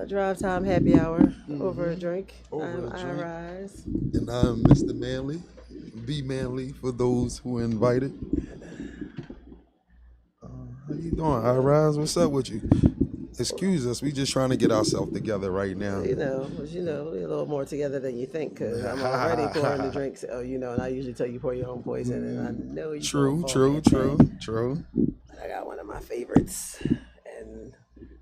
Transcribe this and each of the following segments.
Drive time happy hour over a Mm-hmm. drink. Over I'm a drink. Irize. And I'm Mr. Manley. Be Manley for those who are invited. How you doing, Irize? What's up with you? Excuse us, we just trying to get ourselves together right now. We're a little more together than you think because I'm already pouring the drinks. Oh, and I usually tell you pour your own poison, and I know you gonna True, fall for true, that true, thing. true. I got one of my favorites, and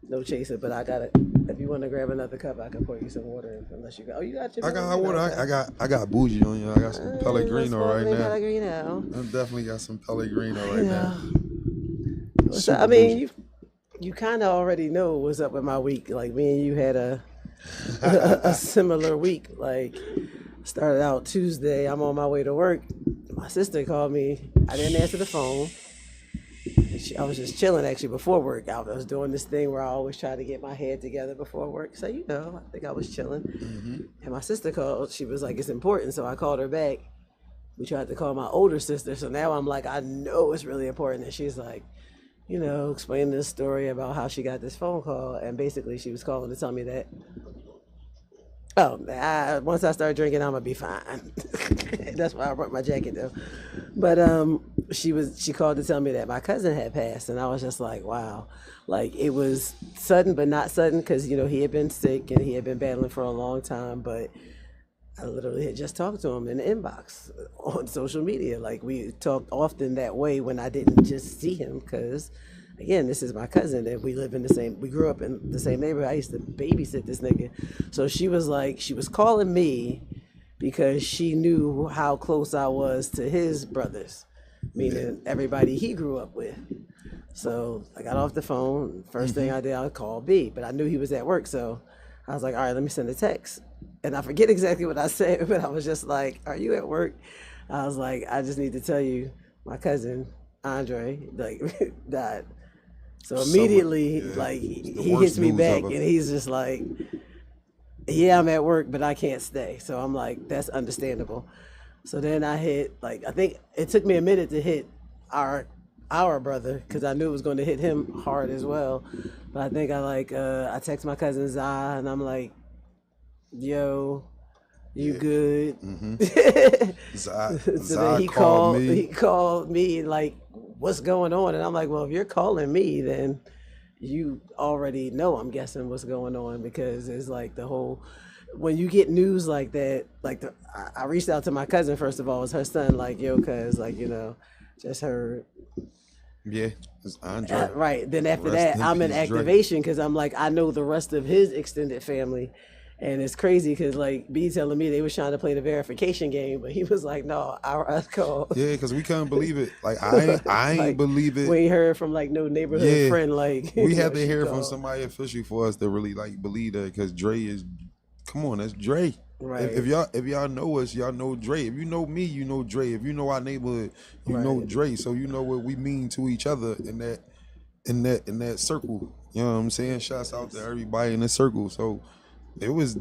no chaser. But I got it. If you want to grab another cup, I can pour you some water. Unless you got, you got your. I got hot you know, water. okay. I got bougie on you. I got some Let's Pellegrino pour right me now. Pellegrino. I definitely got some Pellegrino You right now. know. So Super I mean, bougie. you kind of already know what's up with my week. Like me and you had a similar week. Like started out Tuesday. I'm on my way to work. My sister called me. I didn't answer the phone. I was just chilling actually before work. I was doing this thing where I always try to get my head together before work. So I think I was chilling. And my sister called. She was like, "It's important." So I called her back. We tried to call my older sister. So now I'm like, I know it's really important. And she's like, explaining this story about how she got this phone call. And basically she was calling to tell me that, once I start drinking, I'm going to be fine. That's why I brought my jacket though. But she called to tell me that my cousin had passed. And I was just like, wow. Like it was sudden, but not sudden because, he had been sick and he had been battling for a long time. But I literally had just talked to him in the inbox on social media. Like we talked often that way when I didn't just see him because, again, this is my cousin and we grew up in the same neighborhood. I used to babysit this nigga. So she was calling me because she knew how close I was to his brothers, meaning everybody he grew up with. So I got off the phone. First thing I did, I called B, but I knew he was at work. So I was like, all right, let me send a text. And I forget exactly what I said, but I was just like, are you at work? I was like, I just need to tell you, my cousin, Andre, like, died. So immediately, he hits me back and he's just like, yeah, I'm at work, but I can't stay. So I'm like, that's understandable. So then I hit, I think it took me a minute to hit our brother because I knew it was going to hit him hard as well. But I think I text my cousin Zai and I'm like, yo, you good? Zai, So then he called me. called me like, what's going on? And I'm like, well, if you're calling me, then you already know, I'm guessing, what's going on because it's like the whole, when you get news like that, I reached out to my cousin, first of all, it's her son, like, yo, cuz, just heard. Yeah, it's Andre. Right. Then after that, I'm in activation because I'm like, I know the rest of his extended family. And it's crazy because B telling me they was trying to play the verification game, but he was like, no, our call. Yeah, because we couldn't believe it. I ain't believe it. We ain't heard from no neighborhood friend. We had to hear from somebody official for us to really believe that because Dre is, come on, that's Dre. Right. If y'all know us, y'all know Dre. If you know me, you know Dre. If you know our neighborhood, you know Dre. So you know what we mean to each other in that circle. You know what I'm saying? Shouts out to everybody in the circle. So that was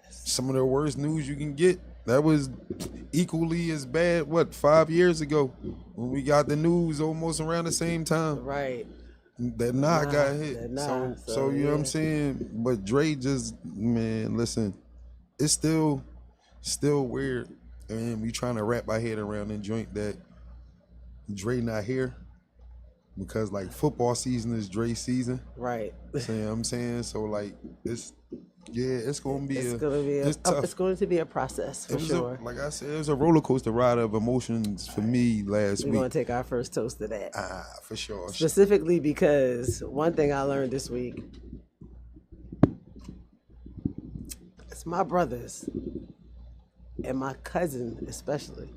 some of the worst news you can get. That was equally as bad, 5 years ago when we got the news almost around the same time. Right. That got hit. So you know what I'm saying? But Dre just, man, listen, it's still weird. And we trying to wrap our head around the joint that Dre not here. Because football season is Dre season. Right. You know what I'm saying? So it's gonna be tough. It's going to be a process for sure. Like I said, it was a roller coaster ride of emotions for me last week. We're gonna take our first toast to that. For sure. Specifically because one thing I learned this week, it's my brothers and my cousin especially.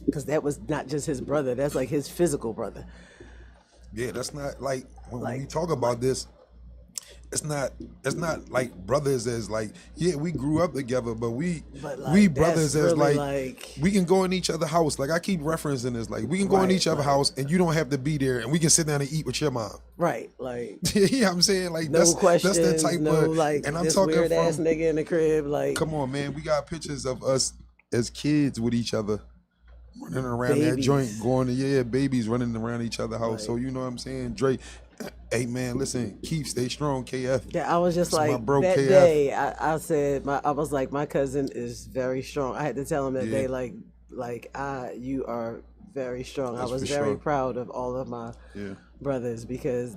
Because that was not just his brother, that's his physical brother. Yeah, that's not when we talk about this, it's not like brothers as we grew up together, but we brothers as really we can go in each other's house. I keep referencing this, we can go in each other's house and you don't have to be there and we can sit down and eat with your mom. Right. Yeah, I'm saying no questions, that's the type of and I'm talking weird ass nigga in the crib. Come on, man, we got pictures of us as kids with each other. Running around that joint, babies running around each other's house. Right. So you know what I'm saying, Dre. Hey man, listen, Keith, stay strong, KF. Yeah, I was just That's like my bro, that KF. day. I said I was like, my cousin is very strong. I had to tell him that Yeah. day, you are very strong. That's I was for very sure. proud of all of my Yeah. brothers because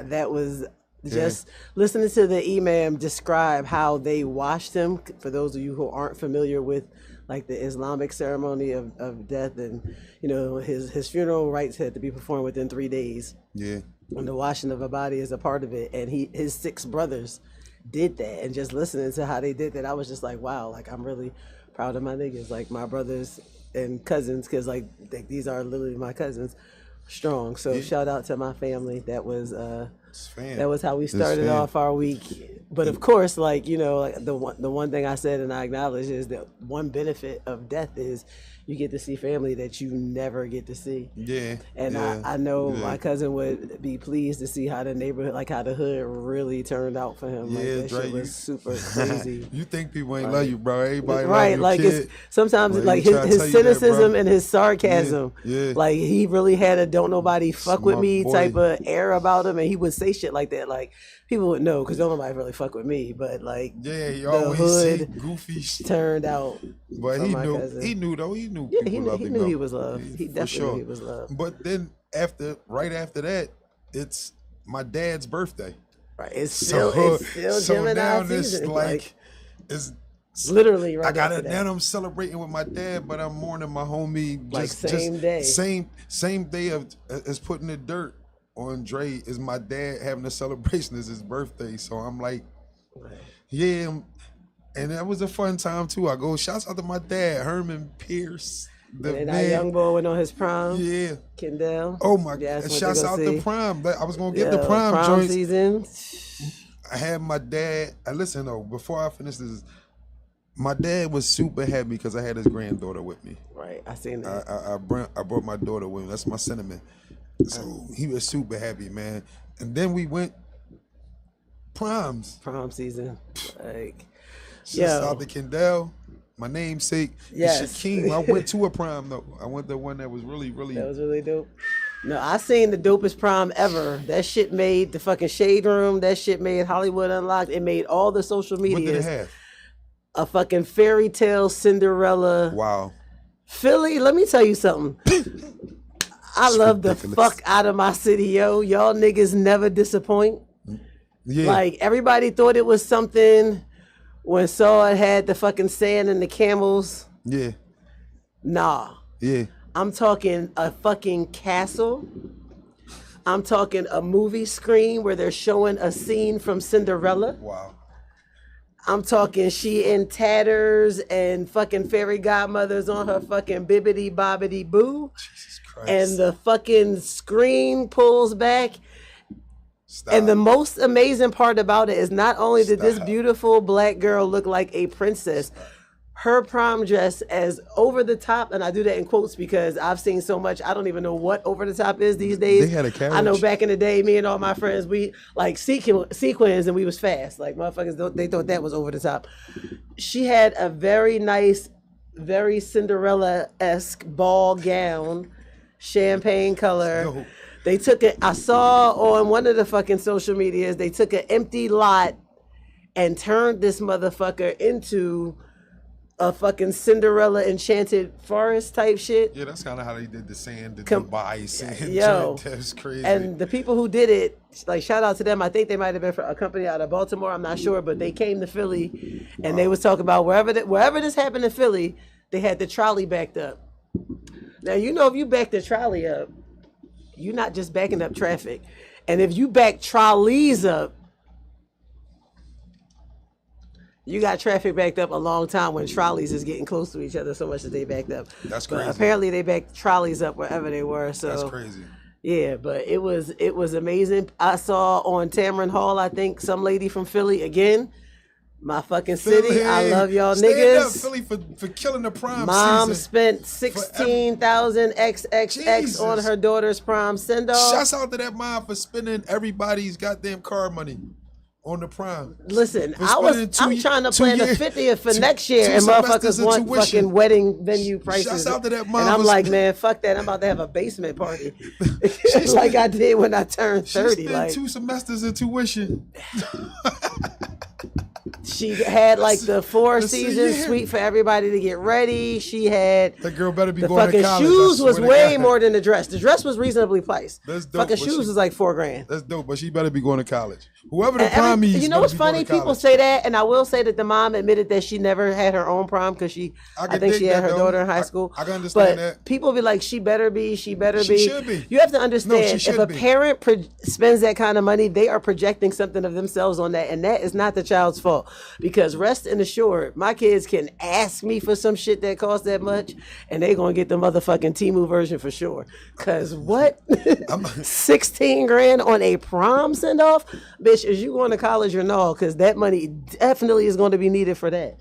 that was just listening to the imam describe how they washed him. For those of you who aren't familiar with like the Islamic ceremony of death, and you know his funeral rites had to be performed within 3 days. Yeah. And the washing of a body is a part of it, and his 6 brothers did that. And just listening to how they did that, I was just like, wow, like I'm really proud of my niggas, like my brothers and cousins, because like these are literally my cousins, strong. So shout out to my family. That was how we started off our week. But of course, like, you know, like the one thing I said and I acknowledge is that one benefit of death is you get to see family that you never get to see. Yeah. And I know my cousin would be pleased to see how the neighborhood, like how the hood really turned out for him. Like that shit was super crazy. You think people ain't love you, bro. Everybody right, love you, like kid. it's sometimes Well, like he try to his tell you cynicism that, and his sarcasm. Yeah. Like he really had a don't nobody fuck with Smart me boy. type of air about him, and he would say shit like that. Like people would know because don't nobody really fuck with me, but like He the always say hood goofy shit. turned out. But for he my knew. cousin. He knew though. He knew. Yeah, people he loved knew him, he though. was loved. He For definitely sure. knew he was loved. But then right after that, it's my dad's birthday. Right, it's still Gemini now season. it's like it's literally right. I got after it. that. Now I'm celebrating with my dad, but I'm mourning my homie. Like same day. Same day of as putting the dirt on Dre is my dad having a celebration. It's his birthday, so I'm like, yeah. And that was a fun time too. I go, shouts out to my dad, Herman Pierce. And our young boy went on his prom. Yeah. Kendall. Oh my God. Shouts out to prom. I was gonna get the prom joints. Season. I had my dad. Listen though, before I finish this, my dad was super happy because I had his granddaughter with me. Right, I seen that. I brought my daughter with me. That's my sentiment. So he was super happy, man. And then we went prom season. Like, shout out to Kendall, my namesake. Yes. Shaquem. I went to a prom though. I went to one that was really, really. That was really dope. No, I seen the dopest prom ever. That shit made the fucking Shade Room. That shit made Hollywood Unlocked. It made all the social media. What did it have? A fucking fairy tale Cinderella. Wow. Philly, let me tell you something. I love the fuck out of my city, yo. Y'all niggas never disappoint. Yeah. Like, everybody thought it was something when Saw had the fucking sand and the camels. Yeah. Nah. Yeah. I'm talking a fucking castle. I'm talking a movie screen where they're showing a scene from Cinderella. Wow. I'm talking she in tatters and fucking fairy godmothers on her fucking bibbity bobbity boo. Jesus Christ. And the fucking screen pulls back. Stop. And the most amazing part about it is not only did this beautiful black girl look like a princess, her prom dress as over the top, and I do that in quotes because I've seen so much, I don't even know what over the top is these days. They had a carriage. I know back in the day, me and all my friends, we like sequins and we was fast. Like motherfuckers, they thought that was over the top. She had a very nice, very Cinderella-esque ball gown, champagne color. Yo. They took it, I saw on one of the fucking social medias, they took an empty lot and turned this motherfucker into a fucking Cinderella enchanted forest type shit. Yeah, that's kind of how they did the sand, the Dubai sand. Yo, That's crazy. And the people who did it, like shout out to them. I think they might have been from a company out of Baltimore. I'm not sure, but they came to Philly, and they was talking about wherever this happened in Philly, they had the trolley backed up. Now you know if you back the trolley up, you're not just backing up traffic, and if you back trolleys up, you got traffic backed up a long time when trolleys is getting close to each other so much that they backed up. That's crazy. But apparently they backed trolleys up wherever they were. So that's crazy. Yeah, but it was amazing. I saw on Tamron Hall, I think, some lady from Philly again. My fucking city. Philly, I love y'all stand niggas. Up, Philly for killing the prom Mom season. spent 16,000 XXX on her daughter's prom send off. Shouts out to that mom for spending everybody's goddamn car money. on the prom. Listen, I'm trying to plan the 50th for next year, and motherfuckers want fucking wedding venue prices. Shouts out to that mom. And I'm like, man, fuck that. I'm about to have a basement party, like I did when I turned 30. She spent 2 semesters in tuition. She had like the 4 seasons suite for everybody to get ready. She had that girl better be the going fucking to college. shoes was way more than the dress. The dress was reasonably priced. That's dope. Fucking shoes was like $4,000. That's dope, but she better be going to college. Whoever the prom is, you know what's funny? People say that, and I will say that the mom admitted that she never had her own prom because I think she had her daughter in high school. I can understand that. People be like, she better be. She should be. You have to understand, if a parent spends that kind of money, they are projecting something of themselves on that, and that is not the child's fault. Because rest and assured, my kids can ask me for some shit that costs that much, and they gonna get the motherfucking Temu version for sure. Cause what? 16 grand on a prom send off? Bitch, is you going to college or no? Because that money definitely is going to be needed for that.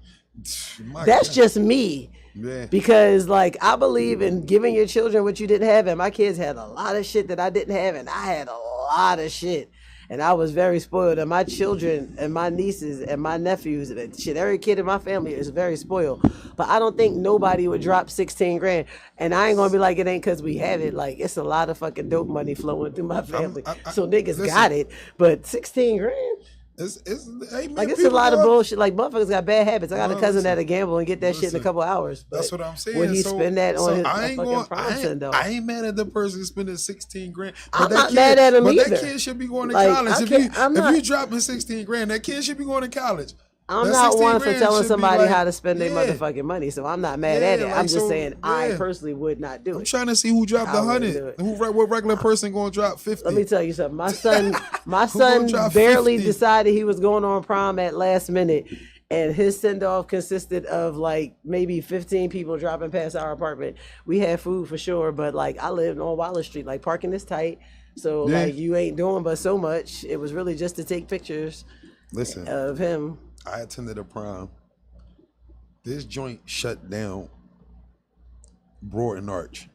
That's just me. Yeah. Because like I believe in giving your children what you didn't have, and my kids had a lot of shit that I didn't have, and I had a lot of shit. And I was very spoiled, and my children and my nieces and my nephews and shit, every kid in my family is very spoiled. But I don't think nobody would drop 16 grand. And I ain't gonna be like, it ain't cause we have it. Like, it's a lot of fucking dope money flowing through my family. So niggas got it, but 16 grand? Hey, man, like, it's a lot of bullshit. Like, motherfuckers got bad habits. I got a cousin that'll gamble and get that shit in a couple hours. That's what I'm saying. When he spend that on his fucking prom send off. I ain't mad at the person spending 16 grand. I'm not mad at him either. But that kid should be going to college. If you dropping 16 grand, that kid should be going to college. I'm not one for telling somebody how to spend their motherfucking money, so I'm not mad at it. I'm just saying I personally would not do it. I'm trying to see who dropped the 100. What regular person gonna drop 50? Let me tell you something. My son barely decided he was going on prom at last minute, and his send off consisted of like maybe 15 people dropping past our apartment. We had food for sure, but like I lived on Wallace Street, like parking is tight, so like you ain't doing but so much. It was really just to take pictures. Of him. I attended a prom. This joint shut down Broad and Arch.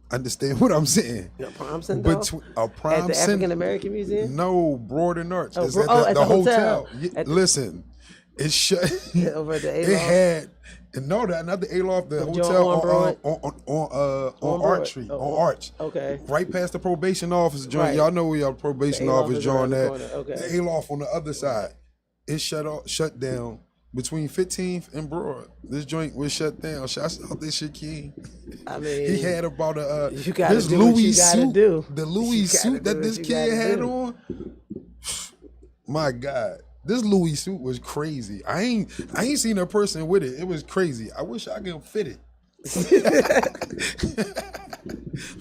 Understand what I'm saying? A prom send off? At the African American Museum? No, Broad and Arch. It's at the hotel. Listen, it shut. Over at the A-Loft? It had. No, not the A-Loft, the hotel on Arch Street, on Arch. Okay. Right past the probation office joint. Right. Y'all know where your probation office joint at. Okay. The A-Loft on the other side. It shut down between 15th and Broad. This joint was shut down. Shouts out this shit king. I mean, he had about this Louis suit. The Louis suit that this kid had on. My God. This Louis suit was crazy. I ain't seen a person with it. It was crazy. I wish I could fit it.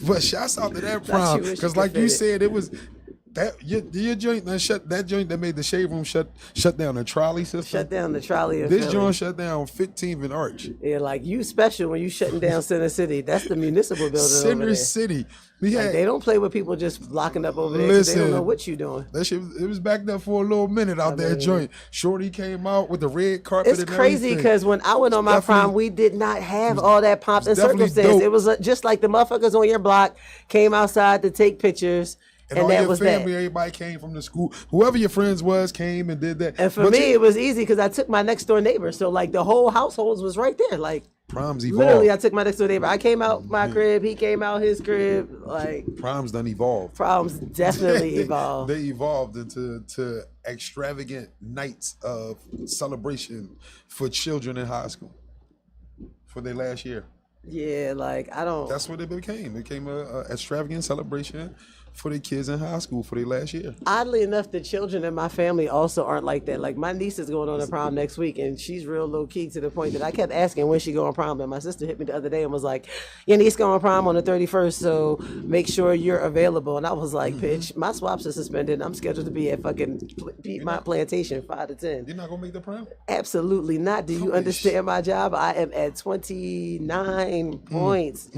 But shouts out to that prom. Because like you said, it was that your joint that joint that made the shade room shut down the trolley system. Shut down the trolley. This joint shut down 15th and Arch. Yeah, like you special when you shutting down Center City. That's the municipal building. Center City. They don't play with people just locking up over there because they don't know what you doing. That shit, it was backed up for a little minute out there joint. Shorty came out with the red carpet. It's crazy because when I went on my prom, we did not have all that pomp and circumstance. Dope. It was just like the motherfuckers on your block came outside to take pictures. And all that your family, everybody came from the school. Whoever your friends was came and did that. And for me, it was easy because I took my next door neighbor. So like the whole households was right there. Like proms evolved. Literally, I took my next door neighbor. I came out my crib. He came out his crib. Like proms done evolved. Proms definitely evolved. They evolved into extravagant nights of celebration for children in high school for their last year. Yeah, like I don't. That's what it became. It became a extravagant celebration for the kids in high school for their last year. Oddly enough, the children in my family also aren't like that. Like my niece is going on a prom next week, and she's real low key to the point that I kept asking when she go on prom. And my sister hit me the other day and was like, "Your niece going on prom on the 31st, so make sure you're available." And I was like, "Bitch, my swaps are suspended. And I'm scheduled to be at fucking Piedmont Plantation 5 to 10." You're not gonna make the prom? Absolutely not. Do you understand my job? I am at 29 points.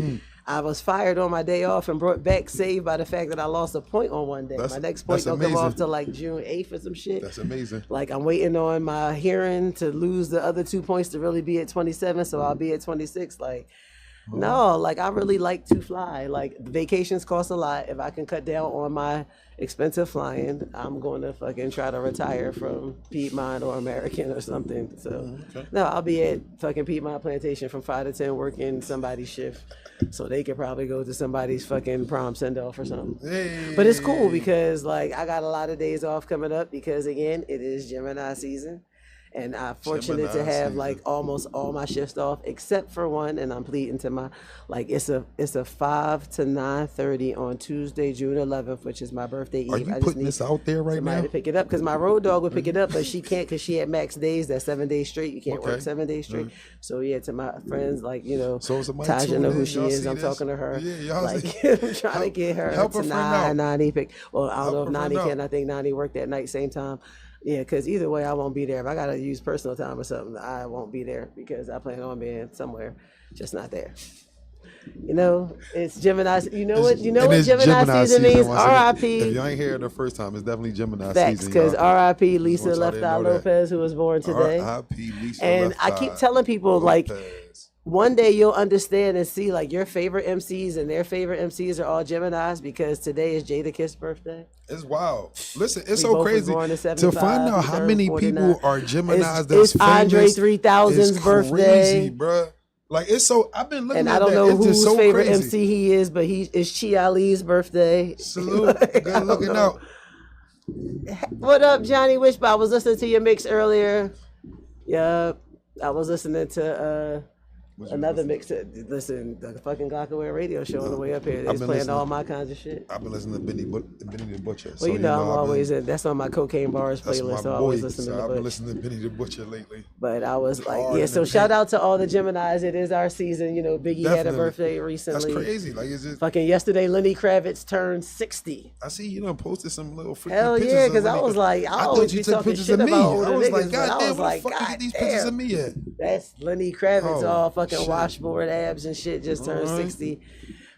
I was fired on my day off and brought back saved by the fact that I lost a point on one day. My next point don't come off till like June 8th or some shit. That's amazing. Like I'm waiting on my hearing to lose the other 2 points to really be at 27, so I'll be at 26. Like No, like I really like to fly. Like vacations cost a lot. If I can cut down on my expensive flying, I'm going to fucking try to retire from Piedmont or American or something. So no, I'll be at fucking Piedmont Plantation from 5 to 10 working somebody's shift. So they could probably go to somebody's fucking prom send off or something. Hey. But it's cool because like I got a lot of days off coming up because again, it is Gemini season. And I'm fortunate to have like almost all my shifts off except for one, and I'm pleading to my like it's a 5 to 9:30 on Tuesday, June 11th, which is my birthday eve. Are you putting this out there right now? To pick it up because my road dog would pick it up, but she can't because she had max days. That's 7 days straight. You can't work 7 days straight. So yeah, to my friends like Taja know who she is. I'm talking to her. Yeah, like I'm trying to get her to 9 pick. Well, I don't know if Nani can. I think Nani worked that night same time. Yeah, because either way, I won't be there. If I got to use personal time or something, I won't be there because I plan on being somewhere, just not there. It's Gemini. You know what Gemini season means? R.I.P. If you ain't here the first time, it's definitely Gemini Facts, season. because R.I.P. Lisa Left Eye Lopez, who was born today. R.I.P. Lisa and Left I keep telling people, like, one day you'll understand and see, like, your favorite MCs and their favorite MCs are all Geminis because today is Jadakiss' birthday. It's wild. Listen, it's so crazy to find out how many people are Geminis. It's Andre 3000's birthday. Crazy, bro. Like it's so. I've been looking. And at I don't that. know It's whose so favorite crazy. MC he is, but it's Chi Ali's birthday. Salute. Good looking out. What up, Johnny Wishbone? I was listening to your mix earlier. Yup. I was listening to another mix. Listen, the fucking Glockaware radio show on the way up here. They're playing all my kinds of shit. I've been listening to Benny the Butcher. Well, so, I'm always in. That's on my Cocaine Bars playlist. So I always listen to I've been listening to Benny the Butcher lately. But I was like, yeah. So shout out to all the Geminis. It is our season. Biggie had a birthday recently. That's crazy. Like, is it fucking yesterday? Lenny Kravitz turned 60. I see you done posted some little freaking hell pictures. Yeah, because I was like, I always be talking shit about older niggas. Like, God damn, where the fuck you get these pictures of me at? That's Lenny Kravitz, all fucking washboard abs and shit, just turned 60.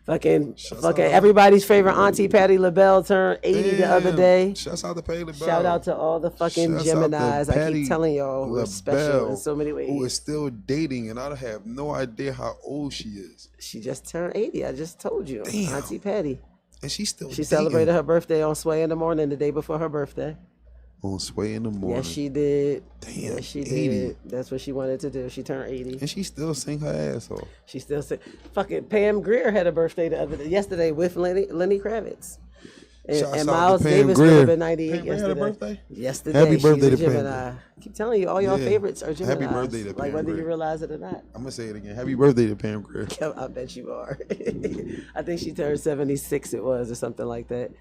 Fucking everybody's favorite Auntie Patti LaBelle turned 80 the other day. Shouts out to Patti LaBelle. Shout out to all the fucking Geminis. I keep telling y'all who are special in so many ways. Who is still dating, and I have no idea how old she is. She just turned 80. I just told you. Damn. Auntie Patti. And she's still She celebrated her birthday on Sway in the Morning the day before her birthday. On Sway in the Morning. Yes, she did. Damn, yes, she 80. did. That's what she wanted to do. She turned 80. And she still sing her ass off. She still sing. Fucking Pam Grier had a birthday yesterday with Lenny Kravitz. And Miles Davis would have been 98 Pam yesterday. Had a birthday? Yesterday. Happy birthday to Gemini. Pam. I keep telling you, all y'all favorites are Geminis. Happy birthday to Pam. Like whether Grier. you realize it or not. I'm going to say it again. Happy birthday to Pam Grier. I bet you are. I think she turned 76 it was or something like that.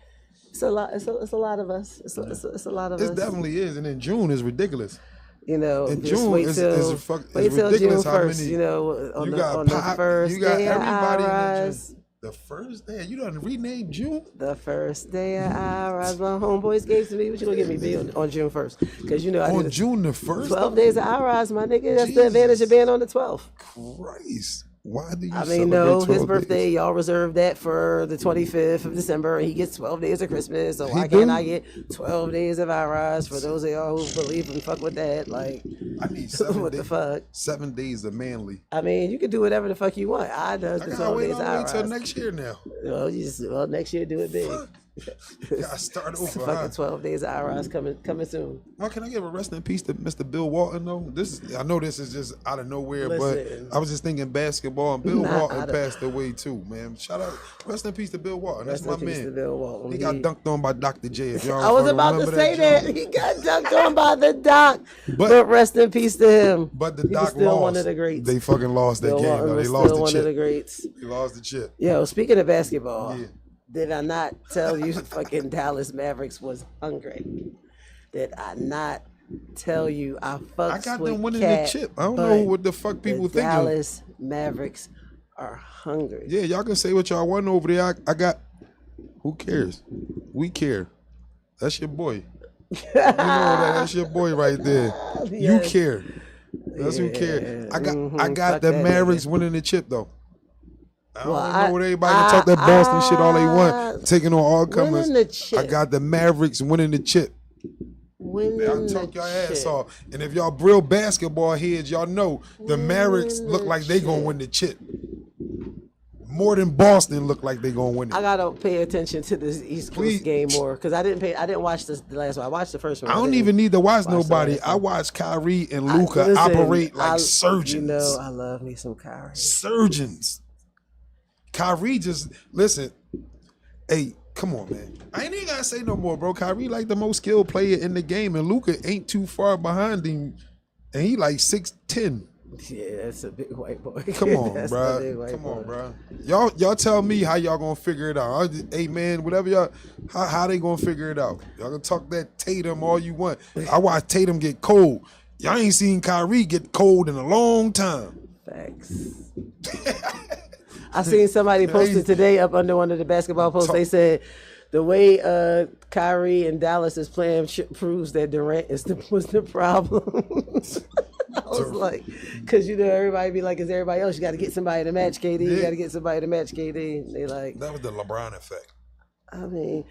It's a lot. It's a lot of us. It's a lot of us. It definitely is. And in June is ridiculous. In June wait till ridiculous June 1st. On the first day of Irize. The first day? You done renamed June? The first day of Irize. My homeboys gave to me. What you gonna give me, B, on June 1st? Because on June the 1st? 12 days of Irize, my nigga. That's the advantage of being on the 12th. Christ. Why do you his birthday, y'all reserved that for the 25th of December, and he gets 12 days of Christmas, so why can't I get 12 days of Irize for those of y'all who believe and fuck with that? Like, I need 7 what days. The fuck? 7 days of Manly. I mean, you can do whatever the fuck you want. I does the 12 days of Irize. Until next year now. Well, next year do it big. Gotta start over. Fucking 12 days of Irize coming soon. Well, can I give a rest in peace to Mr. Bill Walton though? I know this is just out of nowhere, but I was just thinking basketball, and Bill Walton passed away too, man. Shout out, rest in peace to Bill Walton. That's my man. To Bill Walton. He got dunked on by Dr. J. If y'all I was about to say that he got dunked on by the Doc, but rest in peace to him. But the Doc still lost. One of the greats. They fucking lost that game. Though. They lost the chip. One of the greats. They lost the chip. Yo, speaking of basketball. Yeah. Did I not tell you fucking Dallas Mavericks was hungry? Did I not tell you I got them winning the chip. I don't know what the fuck people think. Dallas Mavericks are hungry. Yeah, y'all can say what y'all want over there. I got. Who cares? We care. That's your boy. You know that's your boy right there. Yes. You care. That's who care. I got the Mavericks winning the chip though. I don't know what everybody can talk that Boston shit all they want, taking on all comers. I got the Mavericks winning the chip. Y'all talk your ass off. And if y'all real basketball heads, y'all know the Mavericks look like they gonna win the chip. more than Boston look like they gonna win it. I gotta pay attention to this East Coast game more because I didn't watch the last one. I watched the first one. I don't even need to watch nobody. I watch Kyrie and Luka operate like surgeons. You know, I love me some Kyrie. Surgeons. Kyrie just listen. Hey, come on, man. I ain't even gotta say no more, bro. Kyrie like the most skilled player in the game, and Luka ain't too far behind him, and he like 6'10". Yeah, that's a big white boy. Come on, bro. Come on, bro. Y'all tell me how y'all gonna figure it out. Hey, man, whatever y'all, how they gonna figure it out? Y'all gonna talk that Tatum all you want. I watched Tatum get cold. Y'all ain't seen Kyrie get cold in a long time. Facts. I seen somebody posted today up under one of the basketball posts. They said the way Kyrie and Dallas is playing proves that Durant was the problem. I was like, because everybody be like, is everybody else? You got to get somebody to match KD. You got to get somebody to match KD. They like that was the LeBron effect. I mean,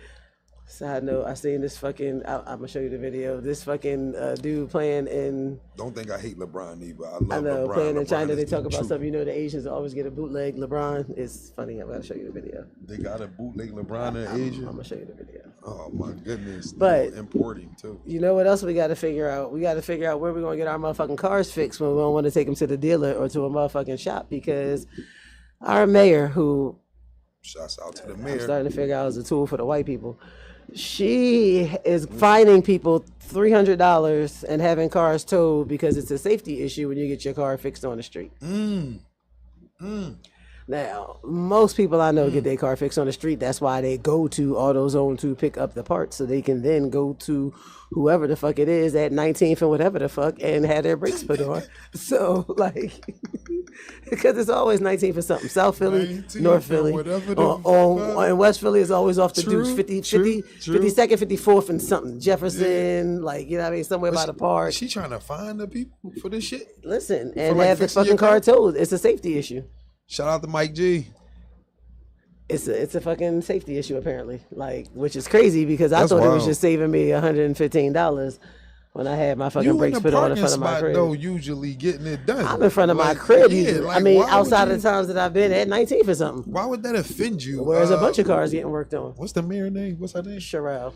side note, I seen this fucking. I'm gonna show you the video. This fucking dude playing in. Don't think I hate LeBron either. I know LeBron. Playing in LeBron China, they talk about something. The Asians always get a bootleg LeBron. It's funny. I'm gonna show you the video. They got a bootleg LeBron in Asia. I'm gonna show you the video. Oh my goodness! But importing too. You know what else we got to figure out? We got to figure out where we're gonna get our motherfucking cars fixed when we don't want to take them to the dealer or to a motherfucking shop because our mayor, who shouts out to the mayor, I'm starting to figure out as a tool for the white people. She is fining people $300 and having cars towed because it's a safety issue when you get your car fixed on the street. Now, most people I know get their car fixed on the street. That's why they go to AutoZone to pick up the parts so they can then go to whoever the fuck it is at 19th and whatever the fuck and have their brakes put on. So, like, because it's always 19th or something. South Philly, North Philly. And West Philly is always off the deuce. 52nd, 54th and something. Jefferson, like, you know what I mean? Somewhere by the park. Is she trying to find the people for this shit? Listen, and have the fucking car towed. It's a safety issue. Shout out to Mike G. It's a fucking safety issue apparently, like, which is crazy because I thought it was just saving me $115 when I had my fucking brakes put on in front of my crib. Though, usually getting it done. I'm in front of my crib. I mean, outside of the times that I've been at 19th or something. Why would that offend you? Where's a bunch of cars getting worked on? What's the mayor name? What's her name? Sherelle.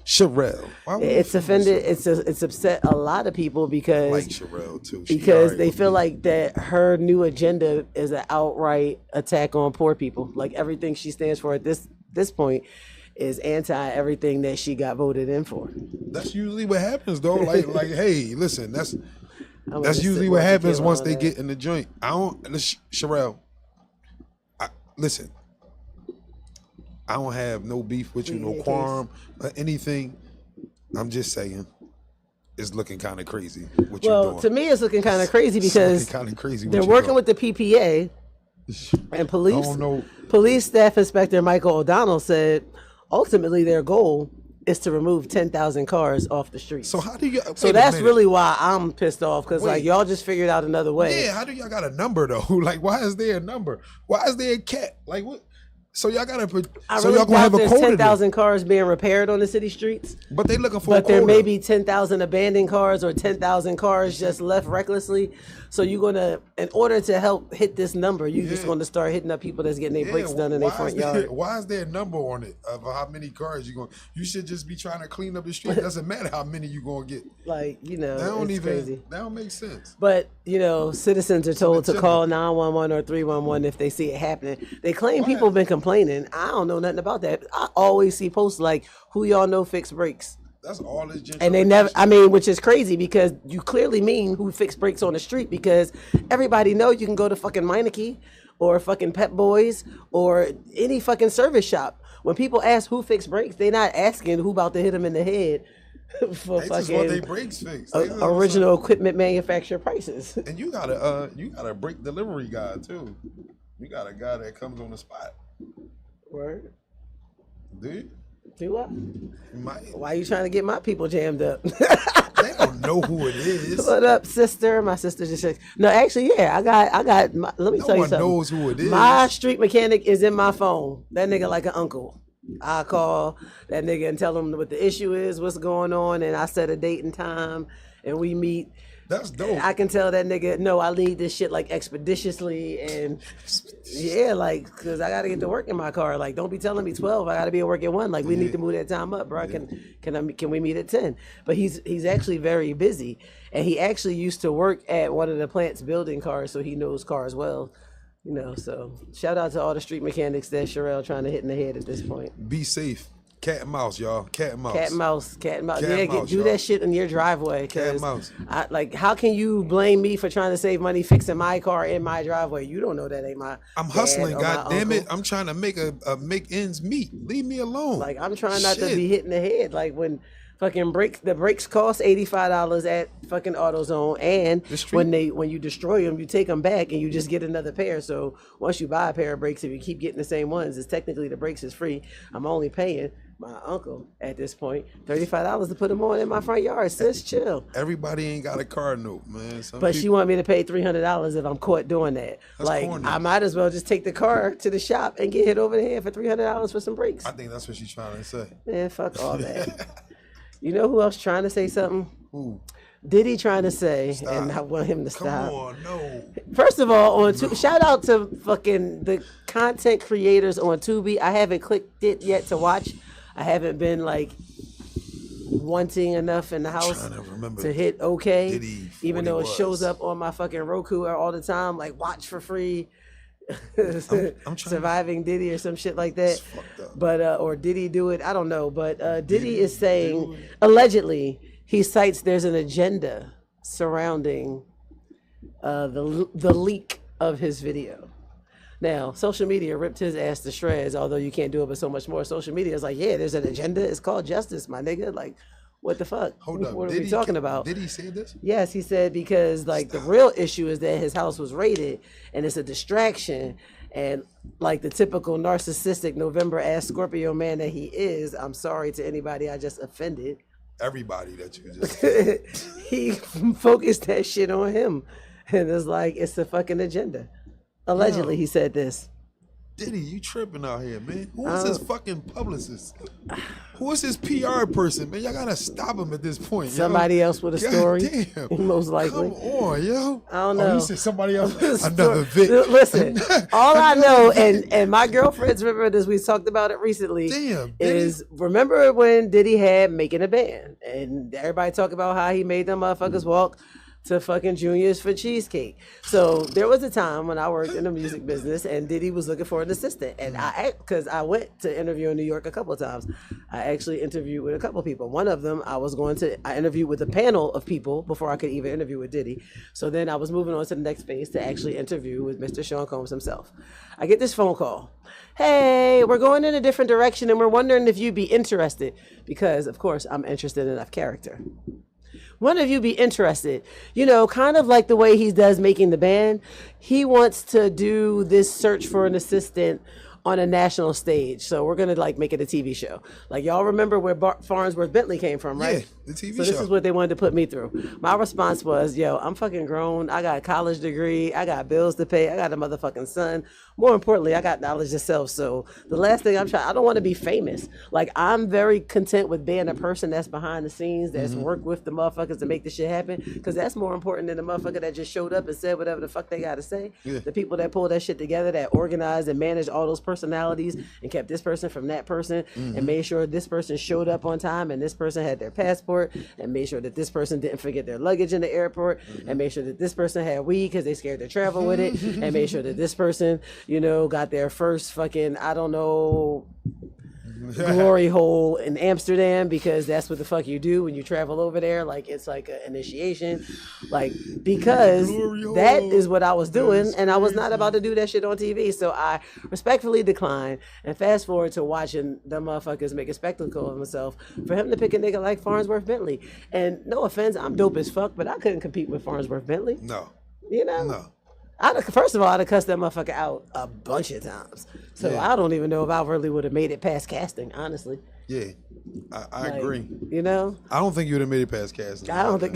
It's offended. It's upset a lot of people because like Sherelle too. Because they feel like that her new agenda is an outright attack on poor people. Like everything she stands for at this point is anti everything that she got voted in for. That's usually what happens though. Like hey, listen, that's usually what happens once they get in the joint. Sherelle, listen, I don't have no beef with you, no qualm or anything. I'm just saying it's looking kind of crazy what you're doing. Well, to me it's looking kind of crazy because they're working with the PPA and police staff inspector Michael O'Donnell said ultimately their goal is to remove 10,000 cars off the street. So how do you? So that's really why I'm pissed off because like y'all just figured out another way. Yeah, how do y'all got a number though? Like why is there a number? Why is there a cap? Like what? So y'all gotta put. So y'all gonna have a quota. 10,000 cars being repaired on the city streets. But they looking for. But there may be 10,000 abandoned cars or 10,000 cars just left recklessly. So you're gonna, in order to help hit this number, you're just gonna start hitting up people that's getting their brakes done in their front yard. Why is there a number on it of how many cars you going? You should just be trying to clean up the street. It doesn't matter how many you gonna get. Like crazy. That don't make sense. But citizens are told to call 911 or 311 if they see it happening. They claim people have been complaining. I don't know nothing about that. I always see posts like, "Who y'all know fix brakes?" That's all this gentrification. And they never, which is crazy because you clearly mean who fix brakes on the street because everybody know you can go to fucking Meineke or fucking Pep Boys or any fucking service shop. When people ask who fix brakes, they not asking who about to hit them in the head for they fucking just want their brakes fixed. Original equipment manufacturer prices. And you got a brake delivery guy too. You got a guy that comes on the spot. Word. Dude. Do what? Why are you trying to get my people jammed up? They don't know who it is. What up, sister? My sister just said, no, actually, yeah, I got. Let me tell you something. No one knows who it is. My street mechanic is in my phone. That nigga like an uncle. I call that nigga and tell him what the issue is, what's going on, and I set a date and time, and we meet. That's dope. I can tell that nigga, no, I need this shit like expeditiously, and yeah, like, cause I gotta get to work in my car. Like, don't be telling me 12. I gotta be at work at 1. Like, we need to move that time up, bro. Can we meet at 10? But he's actually very busy, and he actually used to work at one of the plants building cars, so he knows cars well. You know, so shout out to all the street mechanics that Sherelle trying to hit in the head at this point. Be safe. Cat and mouse, y'all. Cat and mouse. Cat and mouse. Cat and mouse. Cat Yeah, and mouse, do that shit in your driveway. Cat and mouse. Like, how can you blame me for trying to save money fixing my car in my driveway? You don't know that ain't my. I'm hustling. God damn it! uncle. I'm trying to make ends meet. Leave me alone. Like, I'm trying not to be hitting the head. Like, when fucking the brakes cost $85 at fucking AutoZone, and when you destroy them, you take them back and you just get another pair. So once you buy a pair of brakes, if you keep getting the same ones, it's technically the brakes is free. I'm only paying my uncle at this point $35 to put them on in my front yard. Sis, chill. Everybody ain't got a car note, man. But she want me to pay $300 if I'm caught doing that. That's like, corny. I might as well just take the car to the shop and get hit over the head for $300 for some brakes. I think that's what she's trying to say. Man, fuck all that. You know who else trying to say something? Who? Diddy trying to say, Stop. and I want him to stop. Come on, no. First of all, shout out to fucking the content creators on Tubi. I haven't clicked it yet to watch. I haven't been like wanting enough in the house to hit okay, Diddy, even though it shows up on my fucking Roku all the time, like watch for free. I'm surviving Diddy or some shit like that, but or Diddy do it, I don't know, but Diddy is saying allegedly he cites there's an agenda surrounding the leak of his video. Now, social media ripped his ass to shreds, although you can't do it, but so much more. Social media is like, yeah, there's an agenda. It's called justice, my nigga. Like, what the fuck? Hold up. What are we talking about? Did he say this? Yes, he said because like the real issue is that his house was raided and it's a distraction. And like the typical narcissistic November ass Scorpio man that he is, I'm sorry to anybody I just offended. Everybody that you just he focused that shit on him. And it's like, it's a fucking agenda. Allegedly, he said this. Diddy, you tripping out here, man. Who is his fucking publicist? Who is his PR person, man? Y'all gotta stop him at this point. Somebody else with a story. Damn. Most likely. Come on, yo. I don't know. Oh, you said somebody else. Another Vic. Listen, all I know, and my girlfriends remember this, we talked about it recently, is remember when Diddy had Making a Band, and everybody talk about how he made them motherfuckers walk to fucking Junior's for cheesecake. So there was a time when I worked in the music business and Diddy was looking for an assistant. And because I went to interview in New York a couple of times, I actually interviewed with a couple of people. One of them, I interviewed with a panel of people before I could even interview with Diddy. So then I was moving on to the next phase to actually interview with Mr. Sean Combs himself. I get this phone call. Hey, we're going in a different direction and we're wondering if you'd be interested, because of course I'm interested enough character. One of you be interested, kind of like the way he does Making the Band. He wants to do this search for an assistant on a national stage. So we're going to like make it a TV show. Like y'all remember where Farnsworth Bentley came from, right? Yeah, the TV show. So this is what they wanted to put me through. My response was, yo, I'm fucking grown. I got a college degree. I got bills to pay. I got a motherfucking son. More importantly, I got knowledge of self. So the last thing I don't want to be famous. Like I'm very content with being a person that's behind the scenes, that's worked with the motherfuckers to make this shit happen. Because that's more important than the motherfucker that just showed up and said whatever the fuck they got to say. Yeah. The people that pulled that shit together, that organized and managed all those personalities and kept this person from that person and made sure this person showed up on time and this person had their passport and made sure that this person didn't forget their luggage in the airport and made sure that this person had weed because they scared to travel with it and made sure that this person, got their first fucking, I don't know, glory hole in Amsterdam, because that's what the fuck you do when you travel over there. Like it's like an initiation, like because that is what I was doing and I was not about to do that shit on TV. So I respectfully declined and fast forward to watching the motherfuckers make a spectacle of himself for him to pick a nigga like Farnsworth Bentley. And no offense, I'm dope as fuck, but I couldn't compete with Farnsworth Bentley. No. No. First of all, I'd have cussed that motherfucker out a bunch of times. So I don't even know if I really would have made it past casting, honestly. Yeah, I agree. I don't think you would have made it past casting. I don't think,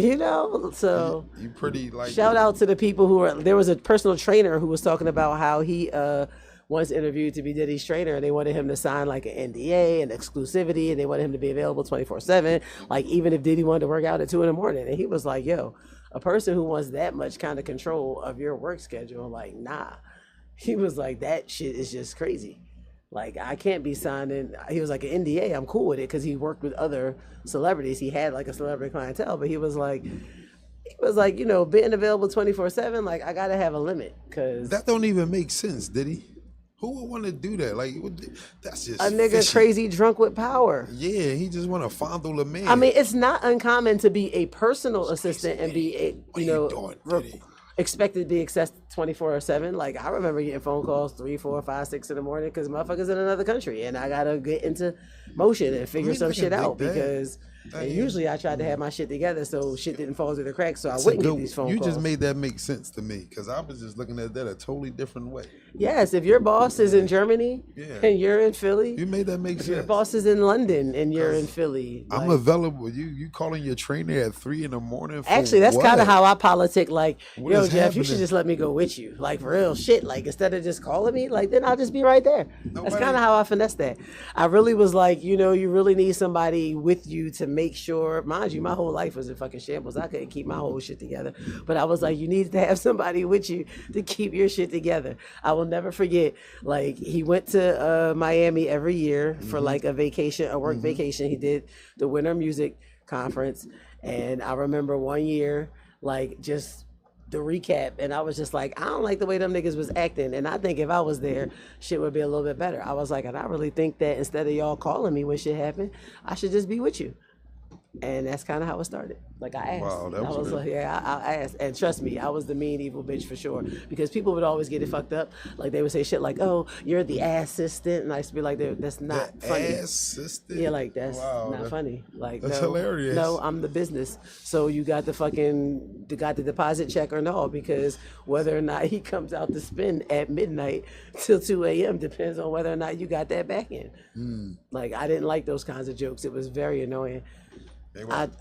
so. You pretty like. Shout out to the people there was a personal trainer who was talking about how he once interviewed to be Diddy's trainer and they wanted him to sign like an NDA and exclusivity and they wanted him to be available 24/7. Like even if Diddy wanted to work out at 2 a.m. and he was like, yo, a person who wants that much kind of control of your work schedule, like, nah. He was like, that shit is just crazy. Like, I can't be signing. He was like, an NDA, I'm cool with it, because he worked with other celebrities. He had like a celebrity clientele, but he was like, you know, being available 24/7. Like, I gotta have a limit, because that don't even make sense, did he? Who would want to do that? Like, that's just a nigga fishy. Crazy drunk with power. Yeah, he just want to fondle a man. I mean, it's not uncommon to be a personal assistant and be a, you know, expected to be accessed 24/7. Like, I remember getting phone calls 3, 4, 5, 6 in the morning because motherfuckers in another country, and I gotta get into motion and figure some shit out, because and usually I tried to have my shit together so shit didn't fall through the cracks, so I wouldn't get these phone calls. You just made that make sense to me, because I was just looking at that a totally different way. Yes, if your boss is in Germany and you're in Philly, you made that make sense. Your boss is in London and you're in Philly. I'm like, available. You calling your trainer at 3 in the morning? For actually, that's kind of how I politic. Like, what yo, Jeff, happening? You should just let me go with you. Like, for real shit. Like, instead of just calling me, like, then I'll just be right there. That's kind of how I finesse that. I really was like, you know, you really need somebody with you to make sure. Mind you, my whole life was in fucking shambles. I couldn't keep my whole shit together. But I was like, you need to have somebody with you to keep your shit together. I will never forget, like, he went to Miami every year for like a vacation, a work vacation. He did the Winter Music Conference. And I remember one year, like, just the recap, and I was just like, I don't like the way them niggas was acting, and I think if I was there, shit would be a little bit better. I was like, and I really think that instead of y'all calling me when shit happened, I should just be with you. And that's kind of how it started. Like, I asked. Wow, I was like, yeah, I asked. And trust me, I was the mean, evil bitch for sure. Because people would always get it fucked up. Like, they would say shit like, oh, you're the assistant. And I used to be like, that's not funny. Assistant? Yeah, like, that's not funny. Like, that's hilarious. No, I'm the business. So you got the deposit check or no, because whether or not he comes out to spend at midnight till 2 a.m. depends on whether or not you got that back in. Like, I didn't like those kinds of jokes. It was very annoying.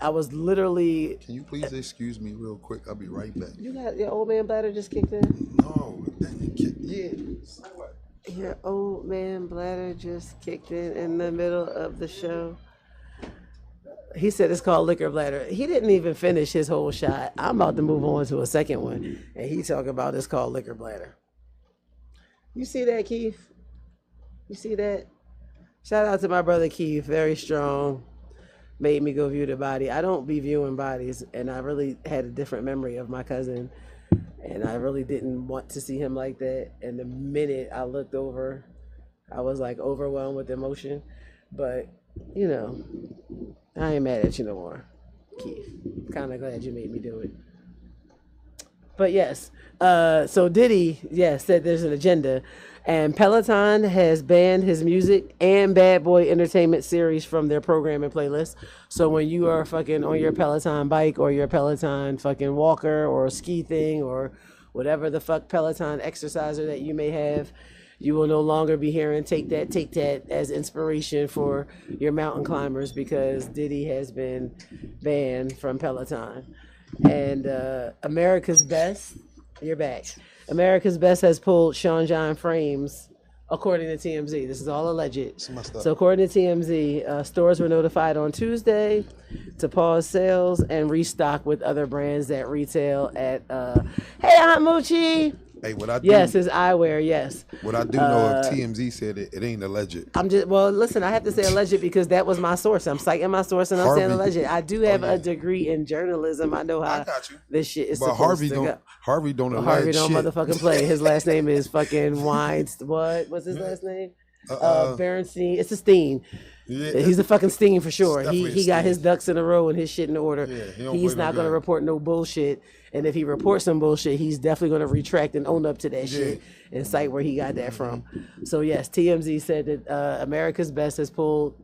I was literally. Can you please excuse me real quick? I'll be right back. You got your old man bladder just kicked in? No, yeah. So what? Your old man bladder just kicked in the middle of the show. He said it's called liquor bladder. He didn't even finish his whole shot. I'm about to move on to a second one, and he talking about it's called liquor bladder. You see that, Keith? You see that? Shout out to my brother Keith, very strong. Made me go view the body. I don't be viewing bodies, and I really had a different memory of my cousin, and I really didn't want to see him like that. And the minute I looked over, I was like overwhelmed with emotion. But, you know, I ain't mad at you no more, Keith. Kind of glad you made me do it. But yes, so Diddy, said there's an agenda. And Peloton has banned his music and Bad Boy Entertainment series from their programming playlist. So when you are fucking on your Peloton bike or your Peloton fucking walker or ski thing or whatever the fuck Peloton exerciser that you may have, you will no longer be hearing take that as inspiration for your mountain climbers, because Diddy has been banned from Peloton. And America's Best, you're back. America's Best has pulled Sean John frames, according to TMZ. This is all alleged. So according to TMZ, stores were notified on Tuesday to pause sales and restock with other brands that retail at, hey, Aunt Moochie. Hey, what I do? Yes, it's eyewear. Yes. What I do know, if TMZ said it ain't alleged. Listen, I have to say alleged because that was my source. I'm citing my source and I'm saying alleged. I do have a degree in journalism. I know how this shit is supposed to go. Harvey don't allege Harvey don't shit. motherfucking play. His last name is fucking Wines. What? What's his last name? Berenstein. It's a Steen. Yeah, he's a fucking Steen for sure. He got his ducks in a row and his shit in order. Yeah, he's not going to report no bullshit. And if he reports some bullshit, he's definitely going to retract and own up to that shit and cite where he got that from. So yes, TMZ said that America's Best has pulled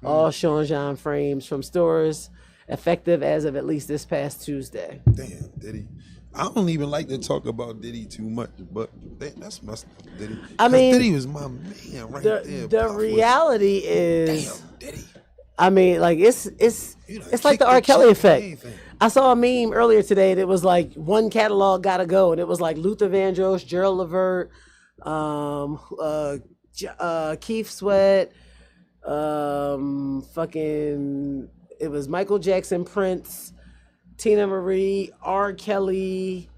all Sean John frames from stores effective as of at least this past Tuesday. Damn, Diddy. I don't even like to talk about Diddy too much, but that's my stuff, Diddy. I mean, Diddy was my man right there. The reality is, damn, Diddy. I mean, like it's like the R. Kelly effect. I saw a meme earlier today that was like one catalog gotta go, and it was like Luther Vandross, Gerald Levert, Keith Sweat, fucking, it was Michael Jackson, Prince, Tina Marie, R. Kelly,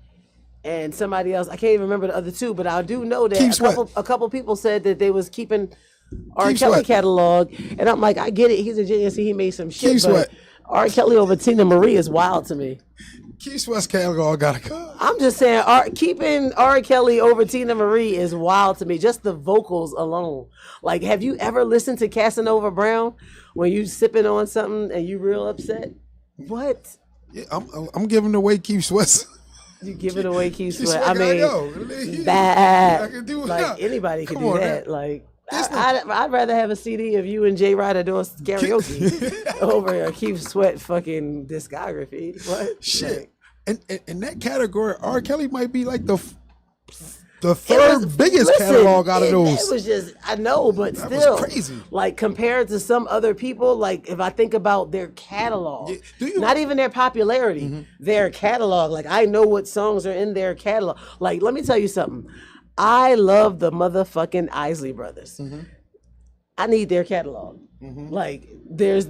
and somebody else. I can't even remember the other two, but I do know that a couple people said that they was keeping R. Kelly catalog, and I'm like, I get it. He's a genius. He made some shit, but R. Kelly over Tina Marie is wild to me. Keith Sweat's catalog gotta go. I'm just saying, keeping R. Kelly over Tina Marie is wild to me. Just the vocals alone. Like, have you ever listened to Casanova Brown when you sipping on something and you real upset? What? Yeah, I'm giving away Keith Sweat. You giving away Keith Sweat? I mean, bad. Like anybody can do that. Like. I'd rather have a CD of you and Jay Ryder doing karaoke over a Keith Sweat fucking discography. What? Shit. And in that category, R. Kelly might be like the third biggest catalog out of those. It was just, I know, but that still, was crazy. Like compared to some other people, like if I think about their catalog, not even their popularity, their catalog. Like I know what songs are in their catalog. Like let me tell you something. I love the motherfucking Isley Brothers. I need their catalog. Like there's